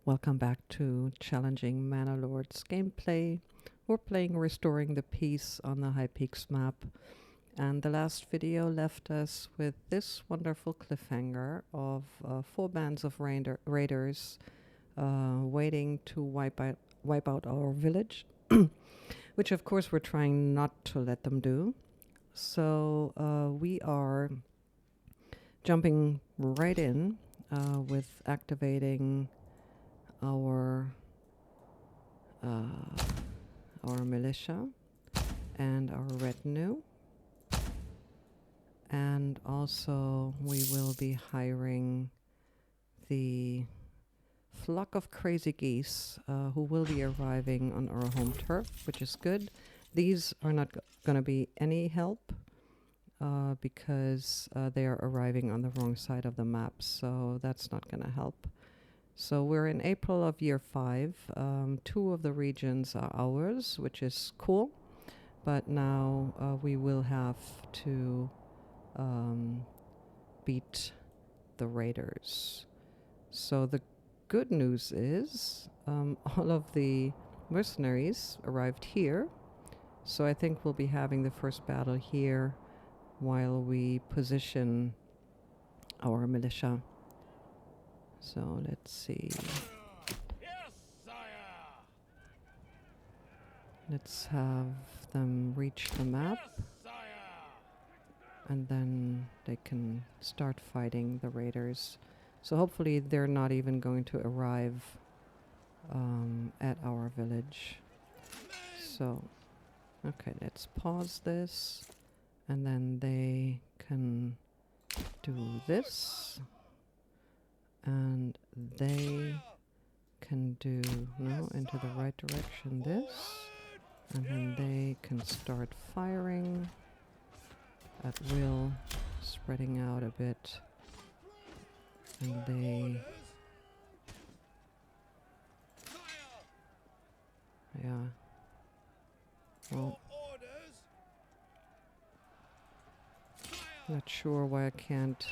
Welcome back to challenging Manor Lords gameplay. We're playing Restoring the Peace on the High Peaks map, and the last video left us with this wonderful cliffhanger of 4 bands of raiders waiting to wipe out our village, which of course we're trying not to let them do. So we are jumping right in with activating our militia and our retinue, and also we will be hiring the flock of crazy geese who will be arriving on our home turf, which is good. These are not going to be any help because they are arriving on the wrong side of the map, so that's not going to help. So we're in April of year 5. 2 of the regions are ours, which is cool. But now we will have to beat the raiders. So the good news is all of the mercenaries arrived here. So I think we'll be having the first battle here while we position our militia. So let's see. Yes, sire. Let's have them reach the map, Yes, sire. and then they can start fighting the raiders. So hopefully they're not even going to arrive at our village. So, okay, let's pause this, and then they can do this. And they can do, no, into the right direction, this. And then they can start firing at will, spreading out a bit. And they, yeah. Well, not sure why I can't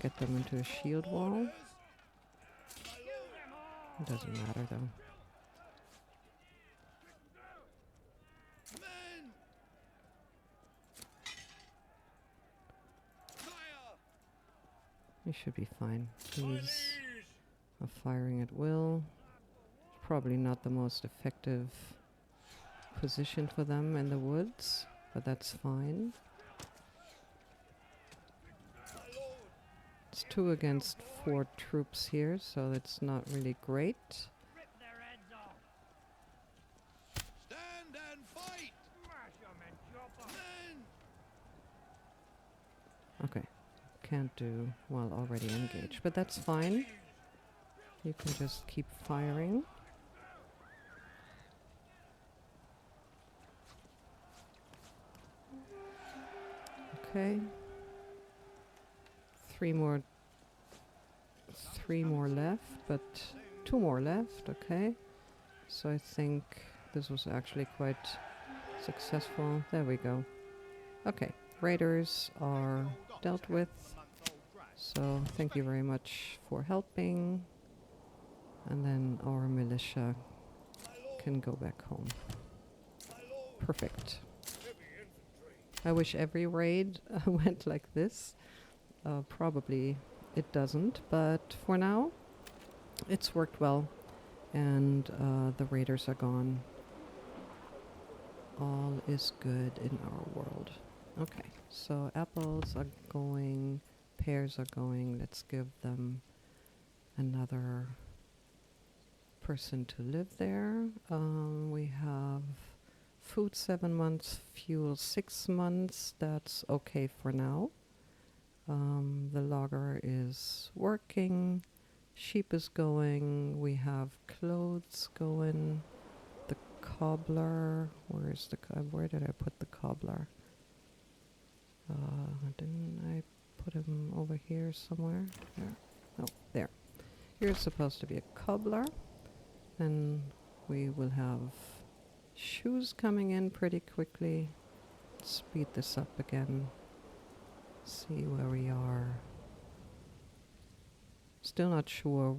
get them into a shield wall. It doesn't matter though. You should be fine. These are firing at will. Probably not the most effective position for them in the woods, but that's fine. It's 2 against 4 troops here, so it's not really great. Stand and fight. Okay, can't do, well, already engaged, but that's fine. You can just keep firing. Okay. 3 more left, but 2 more left, okay. So I think this was actually quite successful. There we go. Okay, raiders are dealt with. So thank you very much for helping. And then our militia can go back home. Perfect. I wish every raid went like this. Probably it doesn't, but for now it's worked well, and the raiders are gone. All is good in our world. Okay, so apples are going, pears are going. Let's give them another person to live there. We have food 7 months, fuel 6 months. That's okay for now. The logger is working, sheep is going, we have clothes going, the cobbler, where did I put the cobbler? Didn't I put him over here somewhere? There. Oh, there. Here's supposed to be a cobbler, and we will have shoes coming in pretty quickly. Speed this up again. See where we are. Still not sure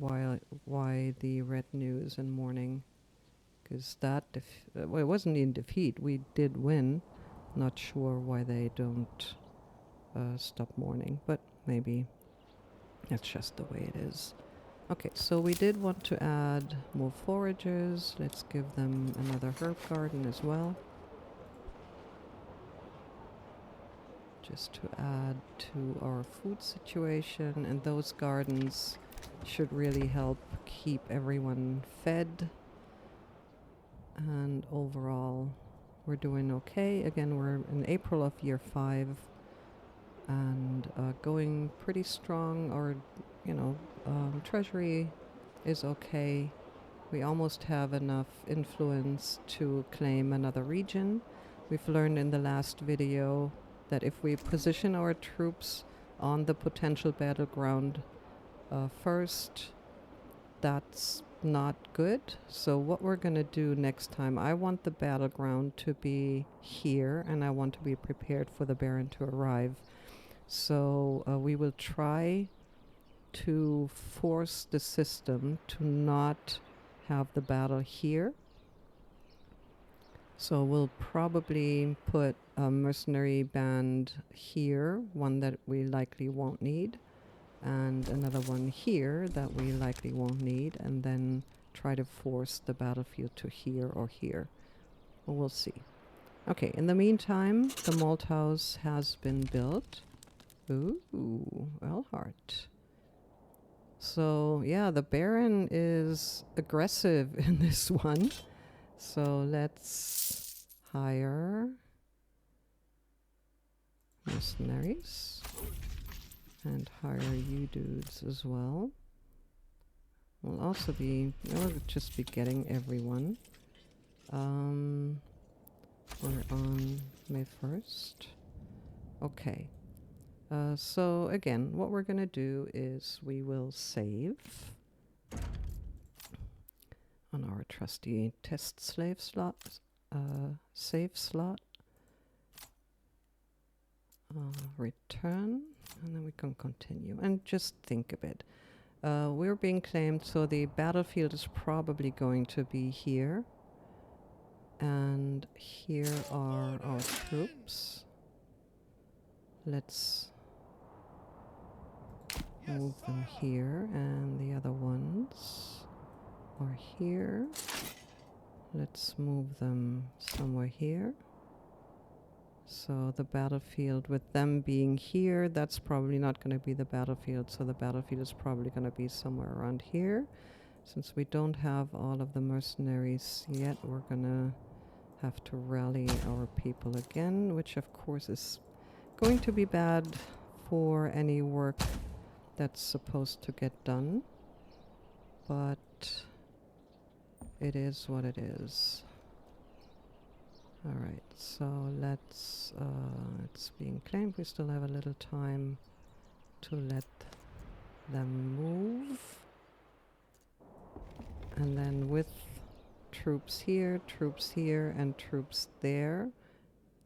why the red news in morning, because that well, it wasn't in defeat. We did win. Not sure why they don't stop mourning, but maybe that's just the way it is. Okay, so we did want to add more foragers. Let's give them another herb garden as well, just to add to our food situation, and those gardens should really help keep everyone fed. And overall we're doing okay. Again, we're in April of year 5 and going pretty strong. Our treasury is okay. We almost have enough influence to claim another region. We've learned in the last video that if we position our troops on the potential battleground first, that's not good. So what we're going to do next time, I want the battleground to be here, and I want to be prepared for the Baron to arrive. So we will try to force the system to not have the battle here. So we'll probably put a mercenary band here, one that we likely won't need, and another one here that we likely won't need, and then try to force the battlefield to here or here. Well, we'll see. Okay, in the meantime, the malt house has been built. Ooh, Elhart. So yeah, the Baron is aggressive in this one. So let's hire mercenaries and hire you dudes as well. We'll also be, we'll just be getting everyone. We're on May 1st. Okay. So again, what we're gonna do is we will save on our trusty test slave slot, save slot, return, and then we can continue and just think a bit. We're being claimed, so the battlefield is probably going to be here, and here are our troops. Let's move them here, and the other ones are here. Let's move them somewhere here. So the battlefield, with them being here, that's probably not going to be the battlefield, so the battlefield is probably going to be somewhere around here. Since we don't have all of the mercenaries yet, we're going to have to rally our people again, which of course is going to be bad for any work that's supposed to get done, but it is what it is. Alright, so let's, it's being claimed. We still have a little time to let them move. And then with troops here, and troops there,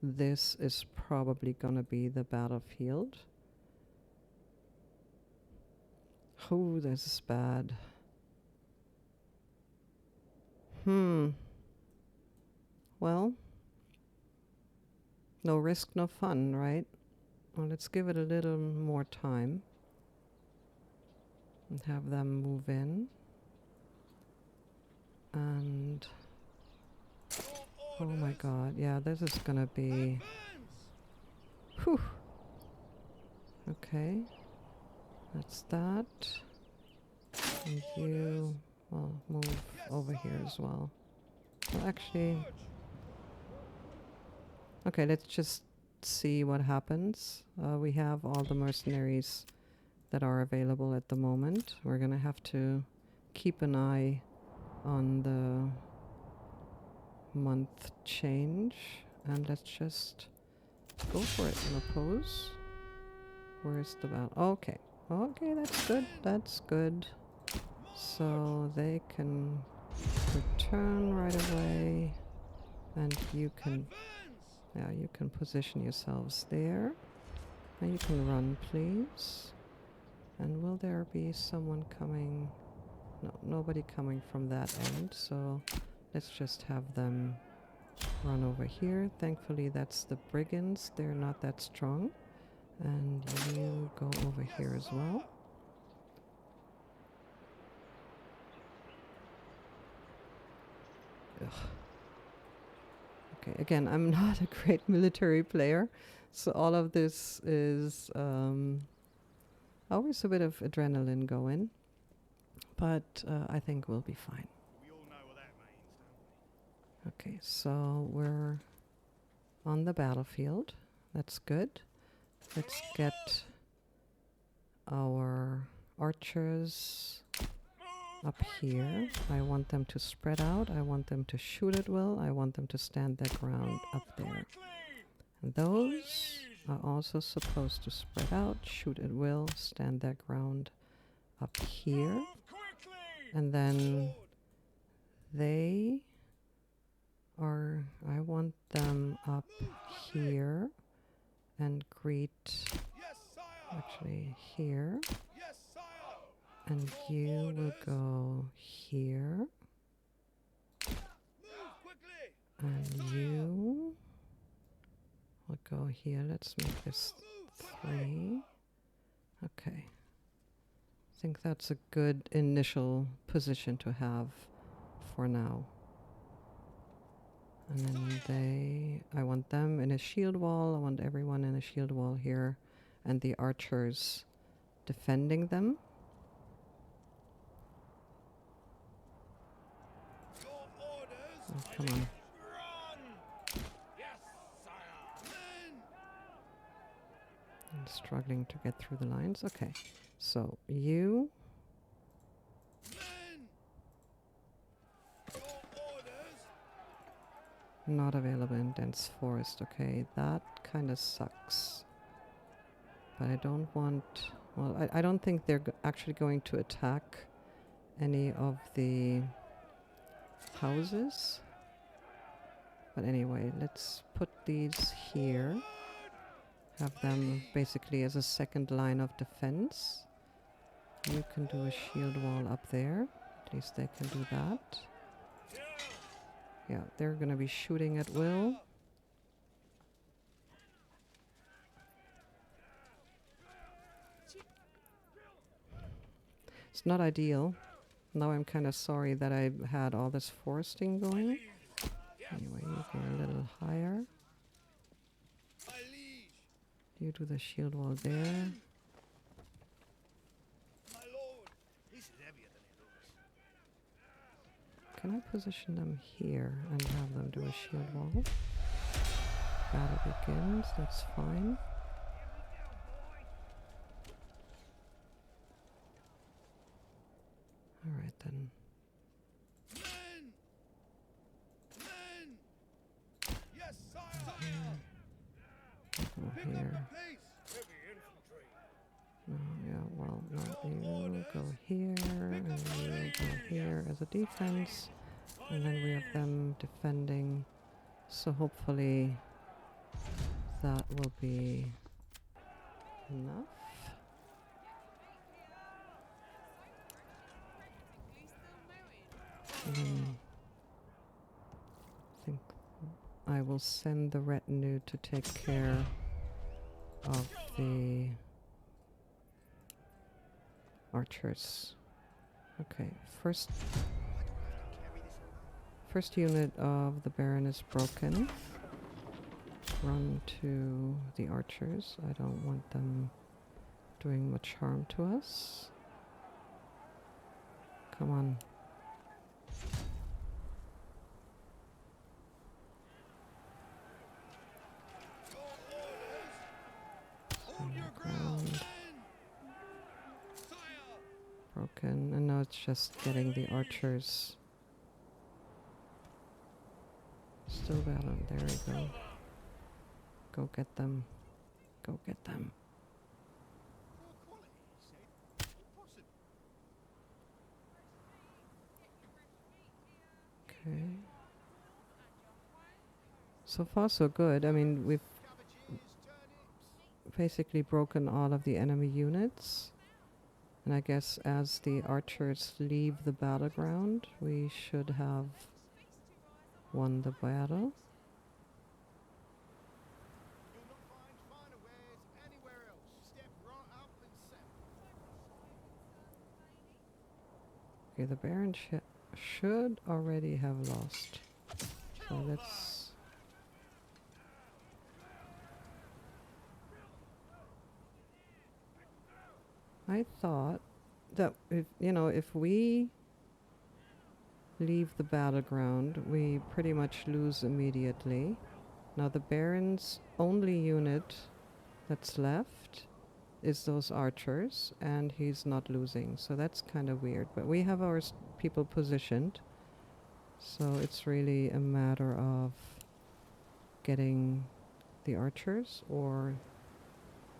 this is probably gonna be the battlefield. Oh, this is bad. Well, no risk, no fun, right? Well, let's give it a little more time and have them move in. And oh my god, yeah, this is gonna be... Whew. Okay, that's that. And you, well, move over here as well. Well, actually... Okay, let's just see what happens. We have all the mercenaries that are available at the moment. We're gonna have to keep an eye on the month change, and let's just go for it and oppose. Where's the battle? Okay, okay, that's good, that's good. So they can return right away, and you can, yeah, you can position yourselves there, and you can run, please. And will there be someone coming? No, nobody coming from that end, so let's just have them run over here. Thankfully, that's the brigands. They're not that strong. And you go over here as well. Ugh. Okay, again, I'm not a great military player, so all of this is always a bit of adrenaline going, but I think we'll be fine. We all know what that means, don't we? Okay, so we're on the battlefield. That's good. Let's get our archers up here. I want them to spread out. I want them to shoot at will. I want them to stand their ground up there. And those are also supposed to spread out, shoot at will, stand their ground up here. And then they are, I want them up here and greet, actually here. And you will go here. And you will go here. Let's make this 3. Okay. I think that's a good initial position to have for now. And then I want them in a shield wall. I want everyone in a shield wall here. And the archers defending them. Oh, come on. I'm struggling to get through the lines. Okay, so you. Not available in dense forest. Okay, that kind of sucks. But I don't want... Well, I don't think they're actually going to attack any of the houses. But anyway, let's put these here. Have them basically as a second line of defense. You can do a shield wall up there. At least they can do that. Yeah, they're going to be shooting at will. It's not ideal. Now I'm kind of sorry that I had all this foresting going. Anyway, you go a little higher. You do the shield wall there. My lord, this is heavier than it looks. Can I position them here and have them do a shield wall? Battle begins, that's fine. Alright then. Yes, sire. Go here. No, yeah, well, no, you go here, and you go here as a defense. And then we have them defending. So hopefully that will be enough. I think I will send the retinue to take care of the archers. Okay, first unit of the Baron is broken. Run to the archers. I don't want them doing much harm to us. Come on. Broken, and now it's just getting the archers. Still battle. There we go. Go get them. Go get them. Okay. So far so good. I mean, we've basically broken all of the enemy units. And I guess as the archers leave the battleground, we should have won the battle. You'll not find finer wares anywhere else. Step right up and set. Okay, the Baron should already have lost. So let's... I thought that if, you know, if we leave the battleground, we pretty much lose immediately. Now the Baron's only unit that's left is those archers, and he's not losing, so that's kind of weird. But we have our people positioned, so it's really a matter of getting the archers or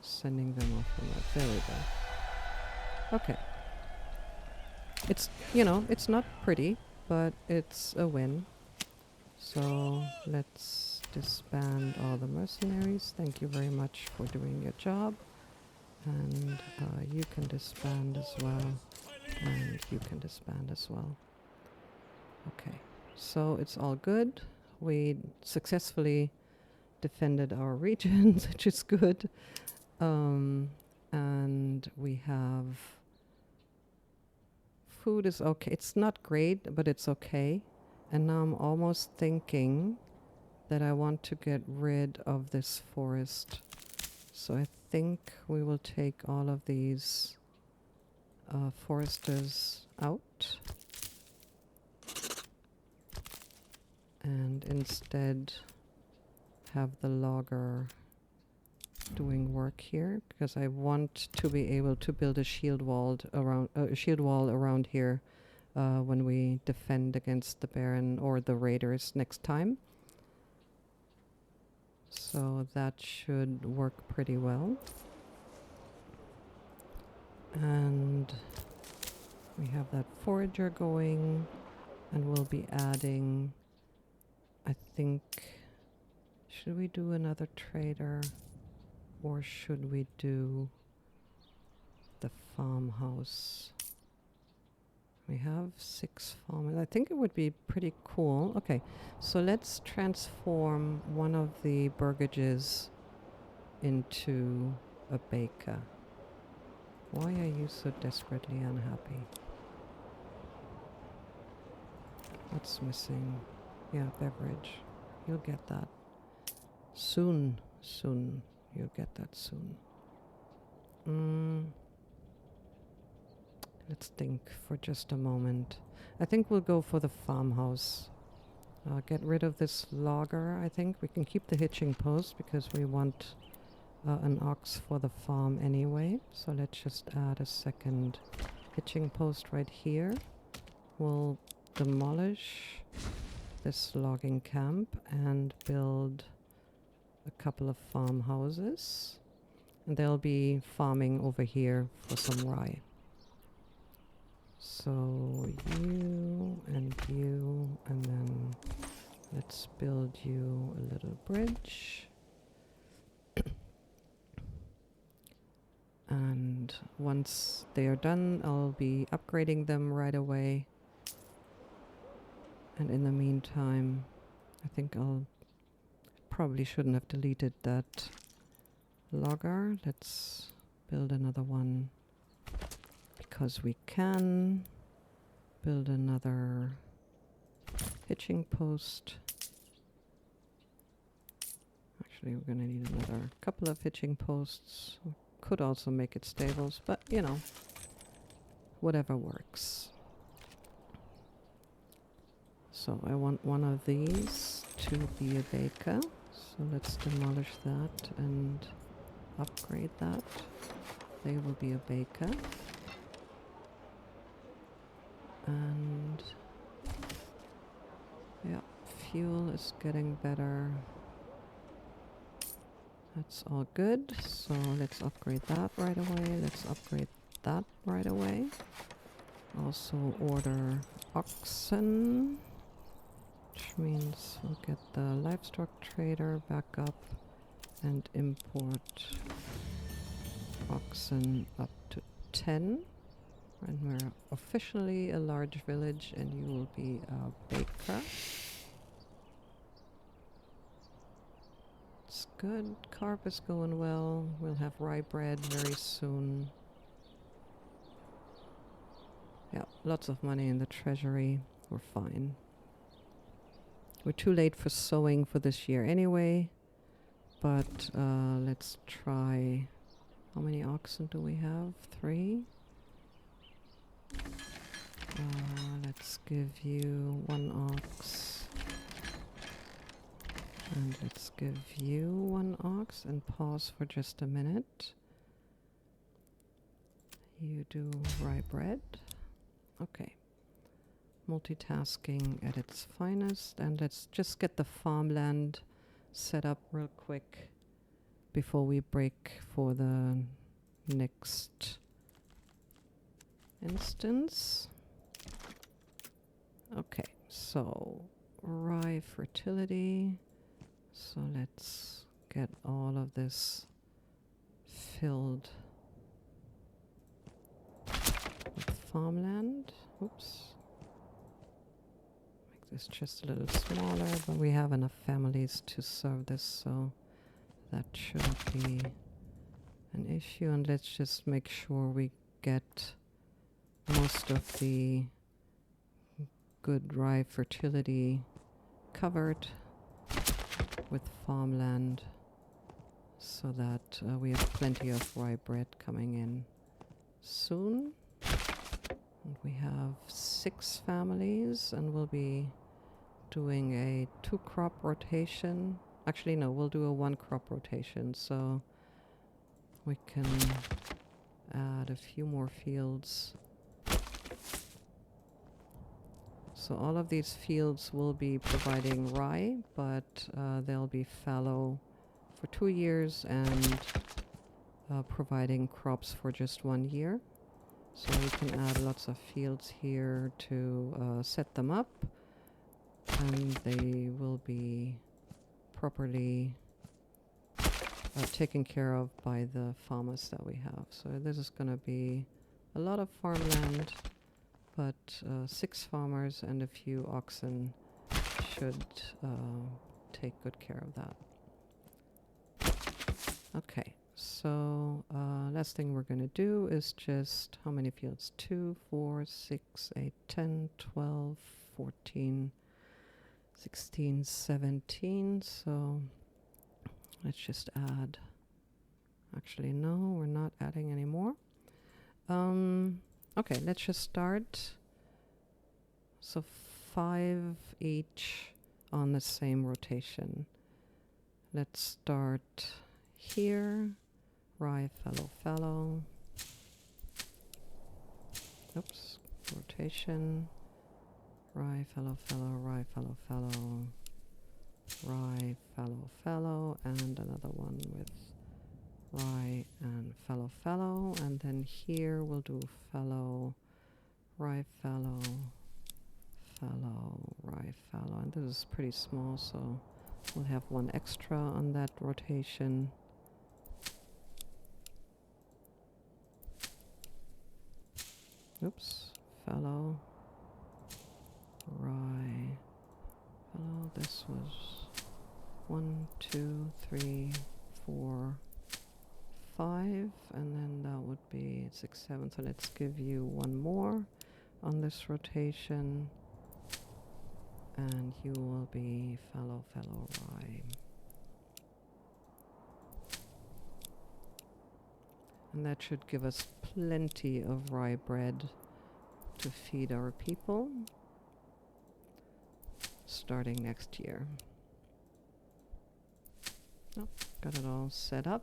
sending them off the map. There we go. Okay. It's, you know, it's not pretty, but it's a win. So let's disband all the mercenaries. Thank you very much for doing your job. And you can disband as well. And you can disband as well. Okay. So it's all good. We successfully defended our regions, which is good. And we have... food is okay. It's not great, but it's okay. And now I'm almost thinking that I want to get rid of this forest. So I think we will take all of these foresters out. And instead have the logger doing work here, because I want to be able to build a shield wall around here when we defend against the Baron or the raiders next time. So that should work pretty well. And we have that forager going, and we'll be adding, I think, should we do another trader? Or should we do the farmhouse? We have 6 farmers. I think it would be pretty cool. Okay, so let's transform one of the burgages into a baker. Why are you so desperately unhappy? What's missing? Yeah, beverage. You'll get that. Soon. You'll get that soon. Let's think for just a moment. I think we'll go for the farmhouse. Get rid of this logger, I think. We can keep the hitching post because we want an ox for the farm anyway. So let's just add a second hitching post right here. We'll demolish this logging camp and build a couple of farmhouses, and they'll be farming over here for some rye. So you, and then let's build you a little bridge. And once they are done, I'll be upgrading them right away. And in the meantime, I think I'll probably shouldn't have deleted that logger. Let's build another one because we can. Build another hitching post. Actually, we're going to need another couple of hitching posts. Could also make it stables, but you know, whatever works. So I want one of these to be a baker. So let's demolish that and upgrade that. They will be a baker. And yeah, fuel is getting better. That's all good. So let's upgrade that right away. Let's upgrade that right away. Also order oxen, which means we'll get the livestock trader back up and import oxen up to 10. And we're officially a large village, and you will be a baker. It's good. Carp is going well. We'll have rye bread very soon. Yeah, lots of money in the treasury. We're fine. We're too late for sowing for this year anyway. But let's try. How many oxen do we have? 3. Let's give you 1 ox. And let's give you 1 ox and pause for just a minute. You do rye bread. Okay. Multitasking at its finest. And let's just get the farmland set up real quick before we break for the next instance. Okay, so rye fertility. So let's get all of this filled with farmland. Oops. Make this just a little smaller, but we have enough families to serve this, so that shouldn't be an issue. And let's just make sure we get most of the good rye fertility covered with farmland, so that we have plenty of rye bread coming in soon. And we have 6 families, and we'll be doing a 2-crop rotation. Actually, no, we'll do a 1-crop rotation, so we can add a few more fields. So all of these fields will be providing rye, but they'll be fallow for 2 years and providing crops for just 1 year. So we can add lots of fields here to set them up, and they will be properly taken care of by the farmers that we have. So this is going to be a lot of farmland, but 6 farmers and a few oxen should take good care of that. Okay, so last thing we're going to do is just, how many fields? 2, 4, 6, 8, 10, 12, 14, 16, 17. So let's just add. Actually, no, we're not adding any more. Okay, let's just start. So 5 each on the same rotation. Let's start here. Rye, fallow, fallow. Oops, rotation. Rye, fallow, fallow, rye, fallow, fallow. Rye, fallow, fallow, and another one with rye and fallow, fallow. And then here we'll do fallow, rye, fallow, fallow, rye, fallow. And this is pretty small, so we'll have 1 extra on that rotation. Oops, fallow, rye, fallow. This was 1, 2, 3, 4, 5, and then that would be 6, 7. So let's give you 1 more on this rotation, and you will be fallow, fallow, rye. And that should give us plenty of rye bread to feed our people starting next year. Oh, got it all set up.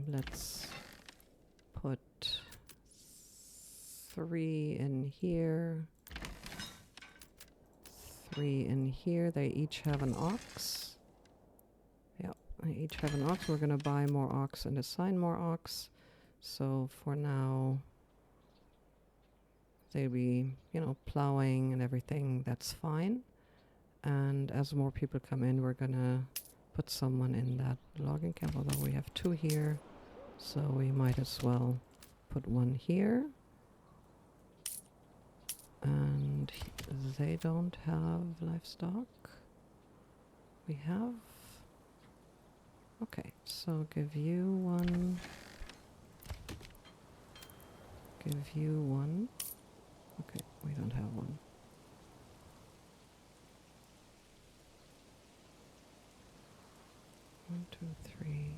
Let's put 3 in here, 3 in here. They each have an ox. Yep, they each have an ox. We're going to buy more ox and assign more ox. So for now, they'll be, plowing and everything. That's fine. And as more people come in, we're going to put someone in that logging camp, although we have 2 here. So we might as well put 1 here. And they don't have livestock. We have. Okay, so give you one. Give you one. Okay, we don't have one. One, two, three.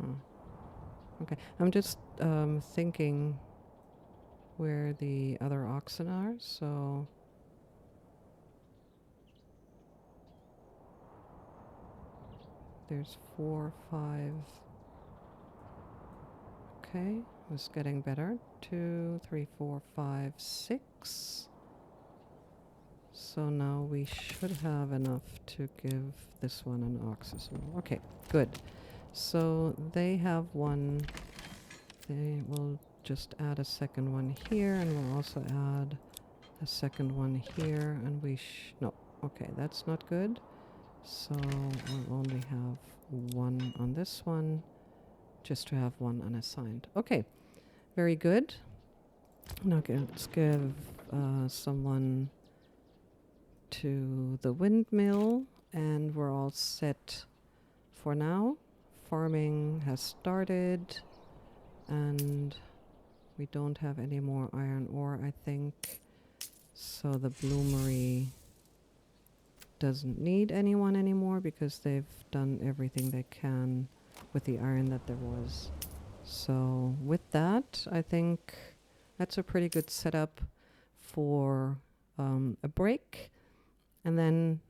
Huh. Okay, I'm just thinking where the other oxen are, so there's 4, 5. Okay, it's getting better. 2, 3, 4, 5, 6. So now we should have enough to give this one an ox as well. Okay, good. So they have one. They will just add a second one here, and we'll also add a second one here, and no, okay, that's not good. So we'll only have one on this one, just to have one unassigned. Okay, very good. Now let's give someone to the windmill, and we're all set for now. Farming has started, and we don't have any more iron ore, I think. So the bloomery doesn't need anyone anymore because they've done everything they can with the iron that there was. So with that, I think that's a pretty good setup for a break. And then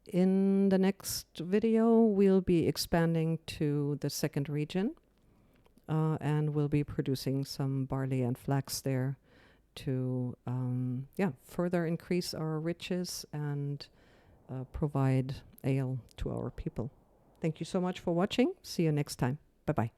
in the next video, we'll be expanding to the second region. And we'll be producing some barley and flax there to further increase our riches and provide ale to our people. Thank you so much for watching. See you next time. Bye-bye.